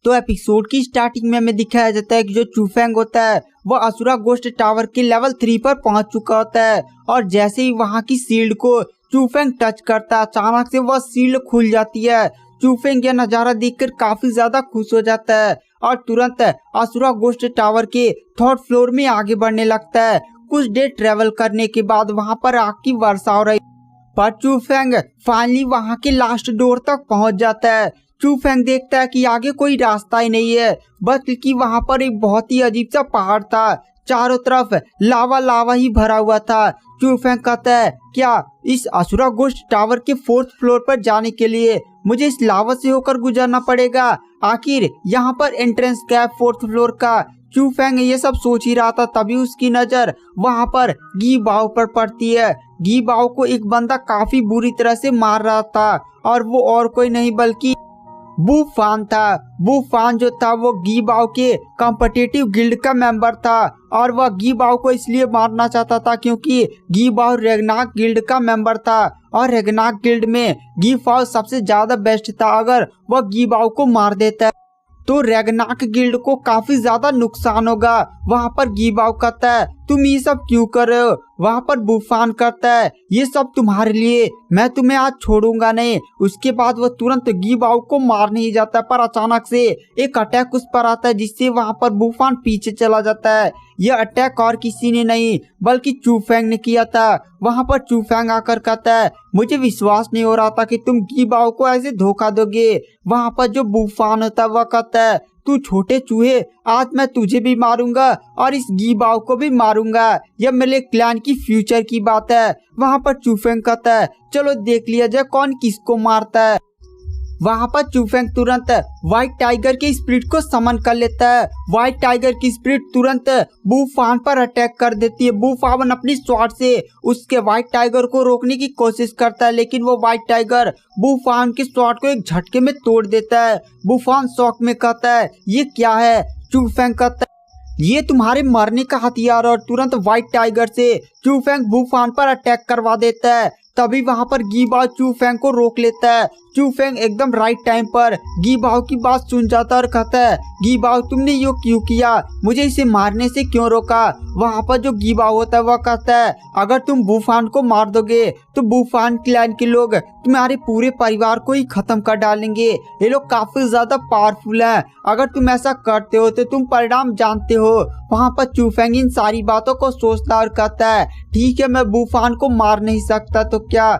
तो एपिसोड की स्टार्टिंग में हमें दिखाया जाता है कि जो चूफेंग होता है वो असुरा गोस्ट टावर के लेवल 3 पर पहुंच चुका होता है और जैसे ही वहां की शील्ड को चूफेंग टच करता है अचानक से वह शील्ड खुल जाती है। चूफेंग यह नजारा देखकर काफी ज्यादा खुश हो जाता है और तुरंत असुरा गोस्ट टावर के 3rd फ्लोर में आगे बढ़ने लगता है। कुछ देर ट्रेवल करने के बाद वहां पर आग की वर्षा हो रही पर चूफेंग फाइनली वहां के लास्ट डोर तक पहुंच जाता है। चूफेंग देखता है कि आगे कोई रास्ता ही नहीं है बल्कि वहां पर एक बहुत ही अजीब सा पहाड़ था, चारों तरफ लावा लावा ही भरा हुआ था। चूफेंग कहता है क्या इस असुरा गोस्ट टावर के 4th फ्लोर पर जाने के लिए मुझे इस लावा से होकर गुजरना पड़ेगा? आखिर यहाँ पर एंट्रेंस क्या है 4th फ्लोर का? चूफेंग ये सब सोच ही रहा था तभी उसकी नजर वहां पर गी बाओ पर पड़ती है। गी बाओ को एक बंदा काफी बुरी तरह से मार रहा था और वो और कोई नहीं बल्कि बू फान था। बू फान जो था वो गी बाओ के कॉम्पिटिटिव गिल्ड का मेंबर था और वह गी बाओ को इसलिए मारना चाहता था क्योंकि गी बाओ रेगनाक गिल्ड का मेंबर था और रेगनाक गिल्ड में गी बाओ सबसे ज्यादा बेस्ट था। अगर वह गी बाओ को मार देता तो रेगनाक गिल्ड को काफी ज्यादा नुकसान होगा। वहाँ पर गी बाओ कहता है तुम ये सब क्यों कर रहे हो? वहाँ पर बुफान करता है ये सब तुम्हारे लिए, मैं तुम्हें आज छोड़ूंगा नहीं। उसके बाद वो तुरंत गी बाओ को मारने ही जाता है पर अचानक से एक अटैक उस पर आता है जिससे वहाँ पर बुफान पीछे चला जाता है। यह अटैक और किसी ने नहीं बल्कि चूफेंग ने किया था। वहाँ पर चूफेंग आकर कहता है मुझे विश्वास नहीं हो रहा था कि तुम गी बाओ को ऐसे धोखा दोगे। वहाँ पर जो बुफान होता है वह कहता है तू छोटे चूहे, आज मैं तुझे भी मारूंगा और इस गी बाओ को भी मारूंगा, यह मेरे क्लैन की फ्यूचर की बात है। वहाँ पर चूफेंग कहता है चलो देख लिया जाए कौन किसको मारता है। वहाँ पर चूफेंग तुरंत व्हाइट टाइगर के स्पिरिट को समन कर लेता है। व्हाइट टाइगर की स्पिरिट तुरंत बुफान पर अटैक कर देती है। बुफान अपनी स्वॉर्ड से उसके व्हाइट टाइगर को रोकने की कोशिश करता है लेकिन वो व्हाइट टाइगर बुफान के स्वॉर्ड को एक झटके में तोड़ देता है। बुफान शॉक में कहता है ये क्या है? चूफेंग कहता है ये तुम्हारे मरने का हथियार और तुरंत व्हाइट टाइगर से चूफेंग बुफान पर अटैक करवा देता है। तभी वहां पर गी बाओ चूफेंग को रोक लेता है। चूफेंग एकदम राइट टाइम पर गी बाओ की बात सुन जाता है और कहता है गी बाओ तुमने ये क्यों किया? मुझे इसे मारने से क्यों रोका? वहां पर जो गी बाओ होता है वह कहता है अगर तुम बुफान को मार दोगे तो बुफान क्लैन के लोग तुम्हारे पूरे परिवार को ही खत्म कर डालेंगे। ये लोग काफी ज्यादा पावरफुल हैं, अगर तुम ऐसा करते हो तो तुम परिणाम जानते हो। वहाँ पर चूफेंग इन सारी बातों को सोचता और कहता है ठीक है मैं बुफान को मार नहीं सकता तो क्या?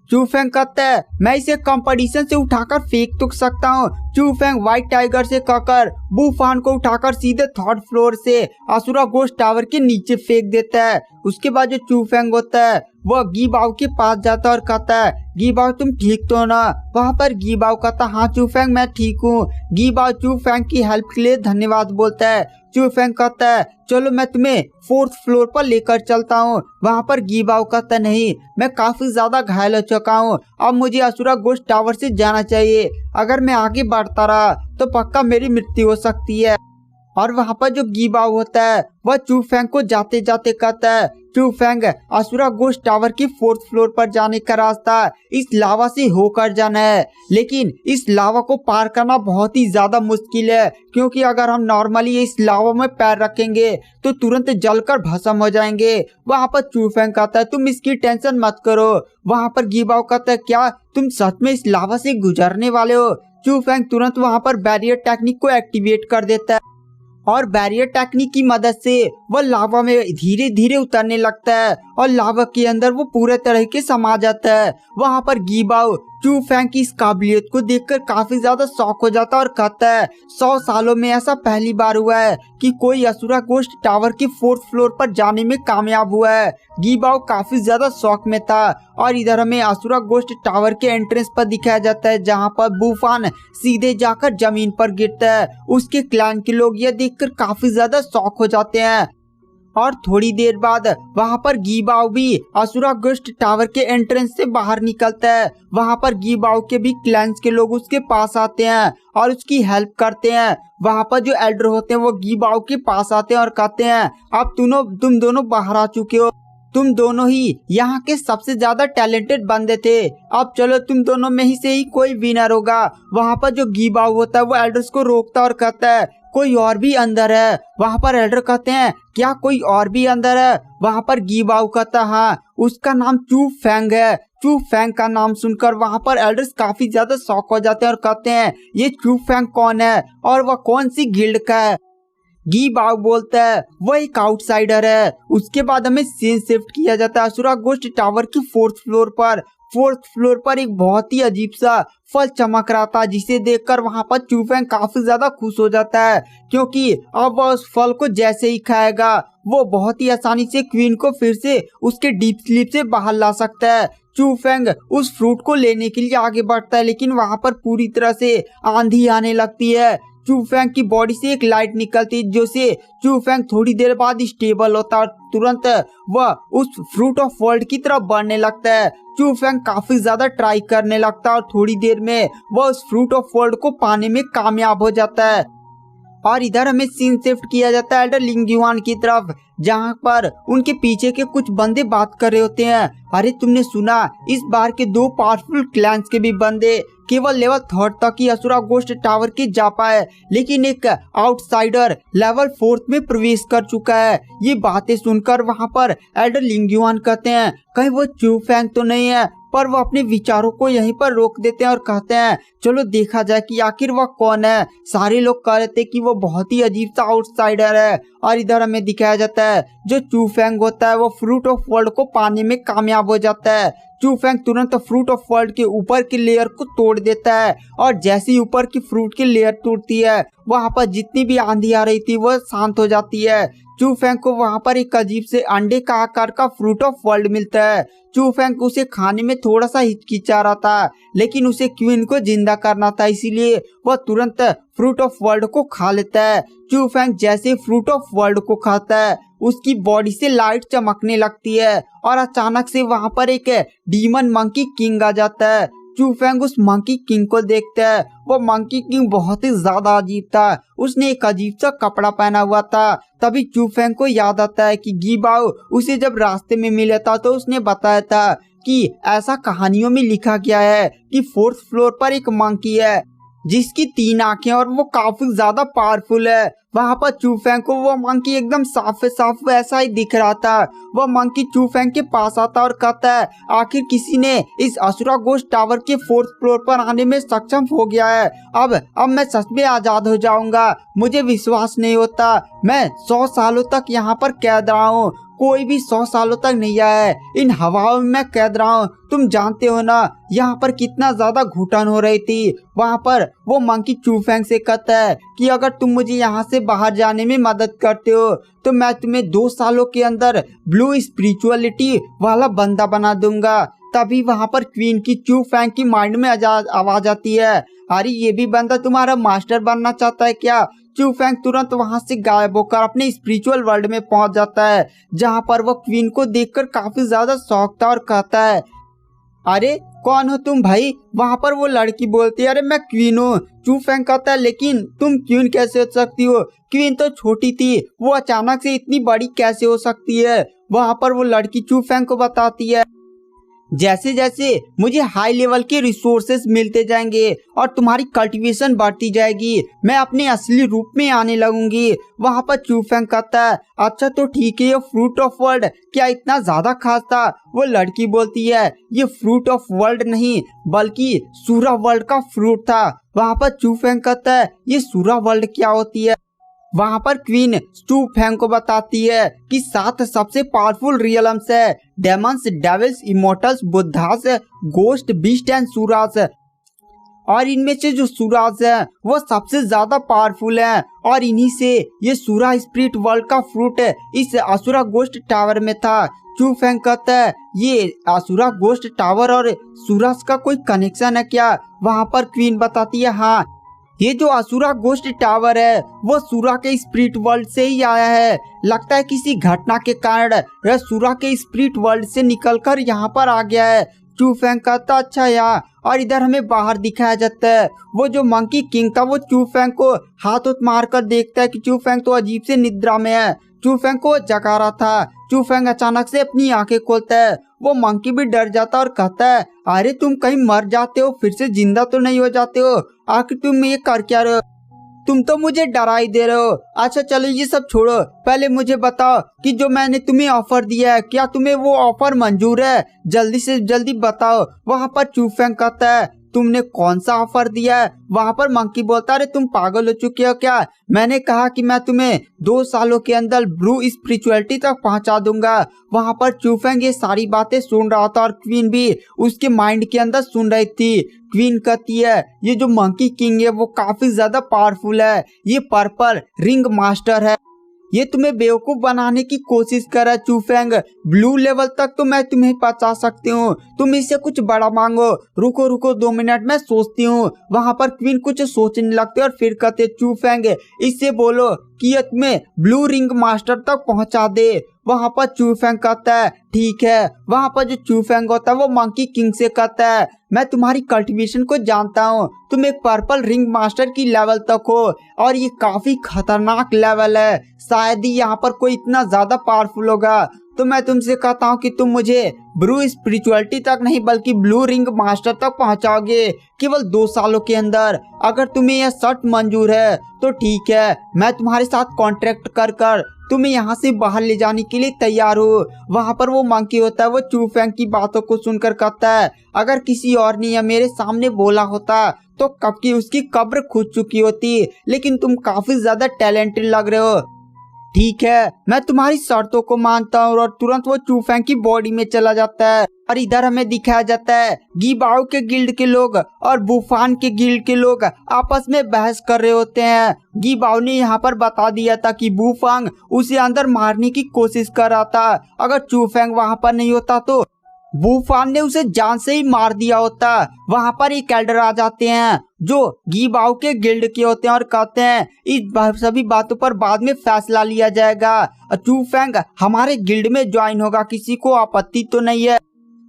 चूफेंग कहता है मैं इसे कंपटीशन से उठाकर फेंक तो सकता हूँ। चूफेंग व्हाइट टाइगर से कहकर बुफान को उठाकर सीधे 3rd फ्लोर से असुरा गोस्ट टावर के नीचे फेंक देता है। उसके बाद जो चूफेंग होता है वह गी बाओ के पास जाता है और कहता है गी बाओ तुम ठीक तो ना? वहाँ पर गी बाओ कहता हाँ चूफेंग मैं ठीक हूँ। गी बाओ चूफेंग की हेल्प के लिए धन्यवाद बोलता है। चूफेंग कहता है चलो मैं तुम्हें 4th फ्लोर पर लेकर चलता हूँ। वहाँ पर गी बाओ कहता नहीं मैं काफी ज्यादा घायल हो चुका हूँ, अब मुझे असुरा गोस्ट टावर से जाना चाहिए। अगर मैं आगे बढ़ता रहा तो पक्का मेरी मृत्यु हो सकती है। और वहाँ पर जो गी बाओ होता है वह चूफेंग को जाते जाते कहता है चूफेंग असुरा गोस्ट टावर के 4th फ्लोर पर जाने का रास्ता इस लावा से होकर जाना है, लेकिन इस लावा को पार करना बहुत ही ज्यादा मुश्किल है क्योंकि अगर हम नॉर्मली इस लावा में पैर रखेंगे तो तुरंत जलकर भस्म हो जाएंगे। वहाँ पर चूफेंग कहता है तुम इसकी टेंशन मत करो। वहाँ पर गी बाओ कहता है क्या तुम सच में इस लावा से गुजरने वाले हो? चूफेंग तुरंत वहाँ पर बैरियर टेक्निक को एक्टिवेट कर देता है और बैरियर टेक्निक की मदद से वह लावा में धीरे धीरे उतरने लगता है और लावा के अंदर वो पूरे तरह के समा जाता है। वहाँ पर गी बाओ चूफेंग की इस काबिलियत को देखकर काफी ज्यादा शॉक हो जाता है और कहता है 100 सालों में ऐसा पहली बार हुआ है कि कोई असुरा गोस्ट टावर के 4th फ्लोर पर जाने में कामयाब हुआ है। गी बाओ काफी ज्यादा शौक में था और इधर हमें असुरा गोस्ट टावर के एंट्रेंस पर दिखाया जाता है जहाँ पर बुफान सीधे जाकर जमीन पर गिरता है। उसके क्लैन के लोग यह देखकर काफी ज्यादा शॉक हो जाते हैं और थोड़ी देर बाद वहाँ पर गी बाओ भी असुरा गोस्ट टावर के एंट्रेंस से बाहर निकलता है। वहाँ पर गी बाओ के भी क्लैंस के लोग उसके पास आते हैं और उसकी हेल्प करते हैं। वहाँ पर जो एल्डर होते हैं वो गी बाओ के पास आते हैं और कहते हैं अब तुम दोनों बाहर आ चुके हो, तुम दोनों ही यहाँ के सबसे ज्यादा टैलेंटेड बंदे थे। अब चलो तुम दोनों में ही से ही कोई विनर होगा। वहाँ पर जो गीबाऊ होता है वो एल्डर्स को रोकता और कहता है कोई और भी अंदर है। वहाँ पर एल्डर कहते हैं क्या कोई और भी अंदर है? वहाँ पर गीबाऊ कहता हाँ, उसका नाम चू फेंग है। चू फेंग का नाम सुनकर वहाँ पर एल्डर्स काफी ज्यादा शॉक हो जाते हैं और कहते हैं ये चू फेंग कौन है और वह कौन सी गिल्ड का है? गीबाऊ बोलता है वो एक आउटसाइडर है। उसके बाद हमें सीन शिफ्ट किया जाता है असुरा गोस्ट टावर की फोर्थ फ्लोर पर एक बहुत ही अजीब सा फल चमक रहा था, जिसे देखकर वहां पर चू फेंग काफी ज्यादा खुश हो जाता है, क्योंकि अब वह उस फल को जैसे ही खाएगा वो बहुत ही आसानी से क्वीन को फिर से उसके डीप स्लीप से बाहर ला सकता है। चू फेंग उस फ्रूट को लेने के लिए आगे बढ़ता है, लेकिन वहां पर पूरी तरह से आंधी आने लगती है। चू फेंग की बॉडी से एक लाइट निकलती है, जो से चू फेंग थोड़ी देर बाद स्टेबल होता है और तुरंत वह उस फ्रूट ऑफ वर्ल्ड की तरफ बढ़ने लगता है। चू फेंग काफी ज्यादा ट्राई करने लगता है और थोड़ी देर में वह उस फ्रूट ऑफ वर्ल्ड को पाने में कामयाब हो जाता है। और इधर हमें सीन शिफ्ट किया जाता है एल्डर लिंगयुआन की तरफ, जहाँ पर उनके पीछे के कुछ बंदे बात कर रहे होते हैं। अरे तुमने सुना इस बार के 2 पावरफुल क्लैंस के भी बंदे केवल लेवल 3 तक ही असुरा गोस्ट टावर के जा पाए, लेकिन एक आउटसाइडर लेवल 4 में प्रवेश कर चुका है। ये बातें सुनकर वहाँ पर एल्डर लिंगयुआन कहते हैं कहीं वो चू फेंग तो नहीं है, पर वो अपने विचारों को यहीं पर रोक देते हैं और कहते हैं चलो देखा जाए कि आखिर वह कौन है। सारे लोग कह रहे थे कि वो बहुत ही अजीब सा आउटसाइडर है। और इधर हमें दिखाया जाता है जो चू फेंग होता है वो फ्रूट ऑफ वर्ल्ड को पाने में कामयाब हो जाता है। चू फेंग तुरंत फ्रूट ऑफ वर्ल्ड के ऊपर के लेयर को तोड़ देता है और जैसे ही ऊपर की फ्रूट की लेयर टूटती है वहाँ पर जितनी भी आंधी आ रही थी वह शांत हो जाती है। चू फेंग को वहाँ पर एक अजीब से अंडे का आकार का फ्रूट ऑफ वर्ल्ड मिलता है। चू फेंग उसे खाने में थोड़ा सा हिचकिचा रहा था, लेकिन उसे क्वीन को जिंदा करना था, इसीलिए वह तुरंत फ्रूट ऑफ वर्ल्ड को खा लेता है। चू फेंग जैसे फ्रूट ऑफ वर्ल्ड को खाता है उसकी बॉडी से लाइट चमकने लगती है और अचानक से वहाँ पर एक डीमन मंकी किंग आ जाता है। चू फेंग उस मंकी किंग को देखता है। वो मंकी किंग बहुत ही ज्यादा अजीब था। उसने एक अजीब सा कपड़ा पहना हुआ था। तभी चू फेंग को याद आता है कि गीबाओ उसे जब रास्ते में मिला था तो उसने बताया था कि ऐसा कहानियों में लिखा गया है कि 4th फ्लोर पर एक मंकी है जिसकी 3 आंखें और वो काफी ज्यादा पावरफुल है। वहाँ पर चू फेंग को वो मंकी एकदम साफ वैसा ही दिख रहा था। वह मंकी चू फेंग के पास आता और कहता है आखिर किसी ने इस असुरा गोस्ट टावर के 4th फ्लोर पर आने में सक्षम हो गया है। अब मैं सच में आजाद हो जाऊंगा। मुझे विश्वास नहीं होता, मैं 100 सालों तक यहाँ पर कैद रहा हूँ, कोई भी 100 सालों तक नहीं आया है। इन हवाओं में मैं कैद रहा हूँ। तुम जानते हो ना यहाँ पर कितना ज्यादा घुटन हो रही थी। वहाँ पर वो मंकी चू फेंग से कहता है कि अगर तुम मुझे यहाँ से बाहर जाने में मदद करते हो तो मैं तुम्हें 2 सालों के अंदर ब्लू स्पिरिचुअलिटी वाला बंदा बना दूंगा। तभी वहाँ पर क्वीन की चू फेंग की माइंड में आवाज आती है अरे ये भी बंदा तुम्हारा मास्टर बनना चाहता है क्या? चू फेंग तुरंत वहां से गायब होकर अपने स्पिरिचुअल वर्ल्ड में पहुंच जाता है, जहां पर वो क्वीन को देखकर काफी ज्यादा शौक था और कहता है अरे कौन हो तुम भाई? वहाँ पर वो लड़की बोलती है अरे मैं क्वीन हूँ। चू फेंग कहता है लेकिन तुम क्वीन कैसे हो सकती हो? क्वीन तो छोटी थी, वो अचानक से इतनी बड़ी कैसे हो सकती है? वहाँ पर वो लड़की चू फेंग को बताती है जैसे जैसे मुझे हाई लेवल के रिसोर्सेज मिलते जाएंगे और तुम्हारी कल्टीवेशन बढ़ती जाएगी मैं अपने असली रूप में आने लगूंगी। वहाँ पर चू फेंग कहता है अच्छा तो ठीक है, ये फ्रूट ऑफ वर्ल्ड क्या इतना ज्यादा खास था? वो लड़की बोलती है ये फ्रूट ऑफ वर्ल्ड नहीं बल्कि सूरा वर्ल्ड का फ्रूट था। वहाँ पर चू फेंग कहता है ये सूरा वर्ल्ड क्या होती है? वहाँ पर क्वीन चू फेंग को बताती है कि 7 सबसे पावरफुल रियलम्स है, demons, devils, immortals, Buddhas, ghost, beast and suras. और इनमें से जो सुरास है वो सबसे ज्यादा पावरफुल है और इन्हीं से ये सूरा स्पिरिट वर्ल्ड का फ्रूट इस असुरा गोस्ट टावर में था। चू फेंग कहता है ये असुरा गोस्ट टावर और सुरास का कोई कनेक्शन है क्या? वहाँ पर क्वीन बताती है हाँ, ये जो असुरा गोस्ट टावर है वो सूरा के स्पिरिट वर्ल्ड से ही आया है। लगता है किसी घटना के कारण यह सूरा के स्पिरिट वर्ल्ड से निकलकर यहाँ पर आ गया है। चू फेंग कहता अच्छा यार। और इधर हमें बाहर दिखाया जाता है वो जो मंकी किंग था वो चू फेंग को हाथ मार कर देखता है कि चू फेंग तो अजीब से निद्रा में है। चूफेंग को जगा रहा था। चूफेंग अचानक से अपनी आंखें खोलता है। वो मंकी भी डर जाता और कहता है, अरे तुम कहीं मर जाते हो, फिर से जिंदा तो नहीं हो जाते हो? आखिर तुम ये कर क्या रहे हो? तुम तो मुझे डरा ही दे रहे हो। अच्छा चलो ये सब छोड़ो, पहले मुझे बताओ कि जो मैंने तुम्हें ऑफर दिया है, क्या तुम्हें वो ऑफर मंजूर है? जल्दी से जल्दी बताओ। वहाँ पर चूफेंग कहता है, तुमने कौन सा ऑफर दिया है? वहाँ पर मंकी बोलता है, अरे तुम पागल हो चुके हो क्या? मैंने कहा कि मैं तुम्हें 2 सालों के अंदर ब्लू स्पिरिचुअलिटी तक पहुँचा दूंगा। वहाँ पर चूफेंग ये सारी बातें सुन रहा था और क्वीन भी उसके माइंड के अंदर सुन रही थी। क्वीन कहती है, ये जो मंकी किंग है वो काफी ज्यादा पावरफुल है, ये पर्पल रिंग मास्टर है, ये तुम्हें बेवकूफ बनाने की कोशिश कर रहा है चूफेंग। ब्लू लेवल तक तो मैं तुम्हें पहुंचा सकती हूँ, तुम इससे कुछ बड़ा मांगो। रुको रुको 2 मिनट में सोचती हूँ। वहाँ पर क्वीन कुछ सोचने लगते और फिर कहते, चूफेंग इससे बोलो कि ये तुम्हें ब्लू रिंग मास्टर तक पहुँचा दे। वहाँ पर चूफेंग कहता है, ठीक है। वहाँ पर जो चूफेंग होता है वो मंकी किंग से कहता है, मैं तुम्हारी कल्टीवेशन को जानता हूँ, तुम एक पर्पल रिंग मास्टर की लेवल तक हो और ये काफी खतरनाक लेवल है, शायद ही यहाँ पर कोई इतना ज्यादा पावरफुल होगा। तो मैं तुमसे कहता हूँ कि तुम मुझे ब्लू स्पिरिचुअलिटी तक नहीं बल्कि ब्लू रिंग मास्टर तक पहुँचाओगे केवल 2 सालों के अंदर। अगर तुम्हें यह शर्त मंजूर है तो ठीक है, मैं तुम्हारे साथ कॉन्ट्रैक्ट कर कर तुम्हें यहाँ से बाहर ले जाने के लिए तैयार हो। वहाँ पर वो मंकी होता है, वो चूफेंग की बातों को सुनकर कहता है, अगर किसी और ने यह मेरे सामने बोला होता तो कब की उसकी कब्र खुद चुकी होती, लेकिन तुम काफी ज्यादा टैलेंटेड लग रहे हो। ठीक है, मैं तुम्हारी शर्तों को मानता हूँ। और तुरंत वो चूफेंग की बॉडी में चला जाता है। और इधर हमें दिखाया जाता है गीबाओ के गिल्ड के लोग और बुफान के गिल्ड के लोग आपस में बहस कर रहे होते हैं। गीबाओ ने यहाँ पर बता दिया था कि बुफांग उसे अंदर मारने की कोशिश कर रहा था, अगर चूफेंग वहाँ पर नहीं होता तो बुफान ने उसे जान से ही मार दिया होता। वहाँ पर एक एल्डर आ जाते हैं जो गीबाओ के गिल्ड के होते हैं और कहते हैं, इस सभी बातों पर बाद में फैसला लिया जाएगा। चूफेंग हमारे गिल्ड में ज्वाइन होगा, किसी को आपत्ति तो नहीं है।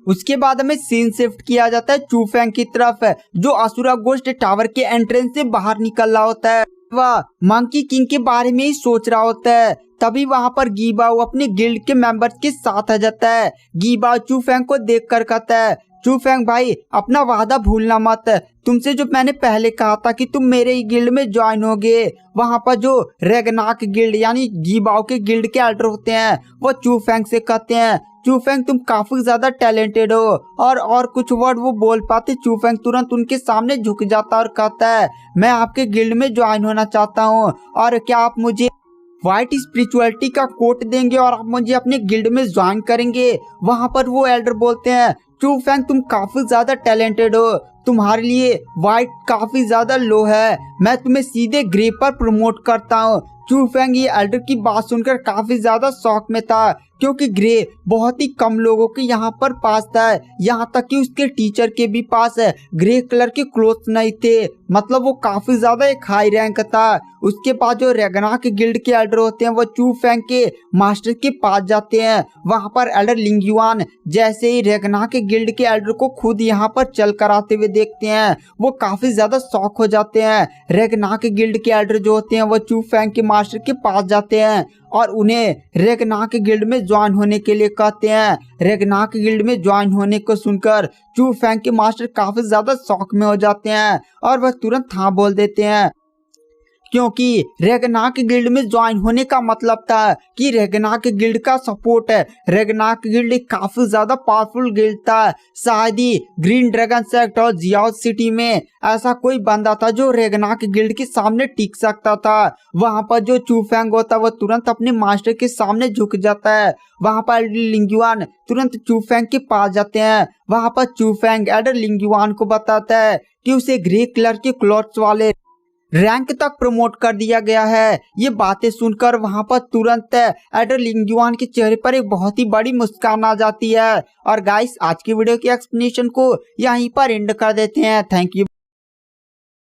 उसके बाद हमें सीन शिफ्ट किया जाता है चूफेंग की तरफ, जो असुरा गोस्ट टावर के एंट्रेंस से बाहर निकल रहा होता है। वह मंकी किंग के बारे में ही सोच रहा होता है। तभी वहाँ पर गीबाओ अपने गिल्ड के मेंबर्स के साथ आ जाता है। गीबाओ चूफेंग को देखकर कहता है, चूफेंग भाई अपना वादा भूलना मत, तुमसे जो मैंने पहले कहा था कि तुम मेरे ही गिल्ड में ज्वाइन होगे। वहाँ पर जो रेगनाक गिल्ड यानी गीबाओ के गिल्ड के एल्डर होते हैं वो चूफेंग से कहते हैं, चूफेंग तुम काफी ज्यादा टैलेंटेड हो। और कुछ वर्ड वो बोल पाते, चूफेंग तुरंत उनके सामने झुक जाता और कहता है, मैं आपके गिल्ड में ज्वाइन होना चाहता हूँ, और क्या आप मुझे व्हाइट स्पिरिचुअलिटी का कोट देंगे और आप मुझे अपने गिल्ड में ज्वाइन करेंगे? वहाँ पर वो एल्डर बोलते हैं, चूफेंग तुम काफी ज्यादा टैलेंटेड हो, तुम्हारे लिए व्हाइट काफी ज्यादा लो है, मैं तुम्हें सीधे ग्रे पर प्रमोट करता हूँ। चूफेंग ये एल्डर की बात सुनकर काफी ज्यादा शौक में था, क्योंकि ग्रे बहुत ही कम लोगों के यहाँ पर पास था, यहाँ तक कि उसके टीचर के भी पास ग्रे कलर के क्लोथ नहीं थे, मतलब वो काफी ज्यादा एक हाई रैंक था। उसके बाद जो रेगना के गिल्ड के एल्डर होते हैं वो चूफेंग के मास्टर के पास जाते हैं। वहाँ पर एल्डर लिंगयुआन जैसे ही रेगना के गिल्ड के एल्डर को खुद यहाँ पर चल कर आते हुए देखते हैं, वो काफी ज्यादा शौक हो जाते हैं। रेगना के गिल्ड के एल्डर जो होते हैं वो चूफेंग के मास्टर के पास जाते हैं और उन्हें रेगना के गिल्ड में ज्वाइन होने के लिए कहते हैं। रेगना के गिल्ड में ज्वाइन होने को सुनकर चूफेंग के मास्टर काफी ज्यादा शौक में हो जाते हैं और वह तुरंत हाँ बोल देते हैं, क्योंकि रेगना के गिल्ड में ज्वाइन होने का मतलब था कि रेगना के गिल्ड का सपोर्ट है। रेगना के गिल्ड काफी ज्यादा पावरफुल गिल्ड था, शायद ही ग्रीन ड्रैगन सेक्ट और जियाओ सिटी में ऐसा कोई बंदा था जो रेगना के गिल्ड के सामने टिक सकता था। वहाँ पर जो चूफेंग होता है वो तुरंत अपने मास्टर के सामने झुक जाता है। वहाँ पर लिंगयुआन तुरंत चूफेंग के पास जाते हैं। वहाँ पर चूफेंग एल्डर लिंगयुआन को बताता है कि उसे ग्रे कलर के क्लॉथ्स वाले रैंक तक प्रमोट कर दिया गया है। ये बातें सुनकर वहां पर तुरंत एल्डर लिंगयुआन के चेहरे पर एक बहुत ही बड़ी मुस्कान आ जाती है। और गाइस आज की वीडियो की एक्सप्लेनेशन को यहीं पर एंड कर देते हैं। Thank you.